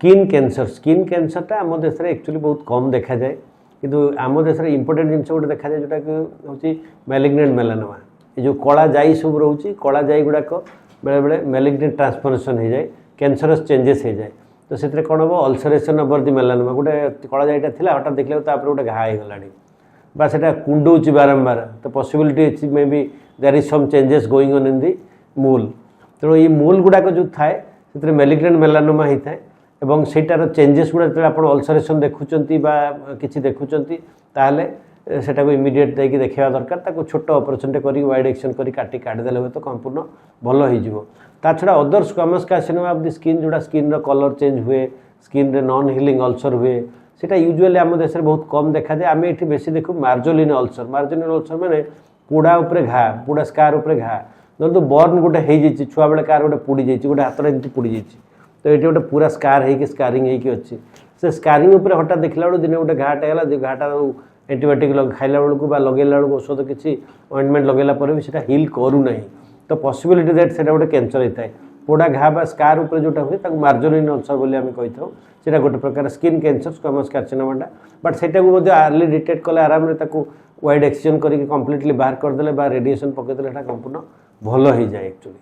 Skin कैंसरटा आम देश में एक्चुअली बहुत कम देखा जाए किंतु आम देश में इंपोर्टेंट जिन गोटे देखा जाए जोटा कि हूँ मैलिग्नेंट मेलानोमा ये जो कला जाई सब रोचे कला जाई गुड़ाक बेले बेले मैलिग्नेंट ट्रांसफॉर्मेशन हो जाए कैंसरस चेंजेस हो जाए तो से कौन हम अल्सरेशन ऑफ द मेलानोमा गोटे कला जाईटा था हठात देखले गोटे घा होगला बा से कुंडौची बारंबार तो possibility may be there is some changes going on in the मूल तेणु ये मूल गुड़ाक जो थाए से मैलिग्नेंट मेलानोमा होता है एवं सेटार चेंजेस गुड़ा जो आप अल्सरेशन देखुंट कि देखुंट ताहले सेटा को इमिडिएट जाकि देखा दरकार ताको छोट ऑपरेशन कर वाइड एक्शन कर काटी काटिदेले हुए तो संपूर्ण भल हो छड़ा other squamous carcinoma of the skin जोड़ा स्किन कलर चेंज हुए स्किन रे नॉन हीलिंग अल्सर हुए सेटा यूजुअली आम देश में बहुत कम देखा जाए आम ये बेसी देखू मार्जोलिन अल्सर माने पुड़ा उपरे घा पुड़ा स्कार उपरे घा जो बर्न गोटे हो छुआ बेले कार गोटे पुड़ी जाइए गोटे हाथ में एमती पुड़ी जाइए तो ये गोटे पूरा स्कार हो स्कारिंग होती से स्कारिंग उपर हठात देखला बेलू दिन गोटे घाटा है घाटा एंटीबायोटिक खाइला बेलू लगेला बेलू औषध किसी ऑइंटमेंट लगेला भी से हिल करूना तो पॉसिबिलिटी दैट से गोटे कैंसर होता है पोड़ा घा बा स्कार उपर जोटा हुए मार्जोलिन अल्सर बोली आम कही था से गोटे प्रकार स्किन कैंसर स्क्वामस कार्सिनोमाटा बट से अर्ली डिटेक्ट कले आराम वाइड एक्सचेंज करके कम्प्लीटली बाहर करदे रेडिएशन पकईदे संपूर्ण भल हो जाए एक्चुअली।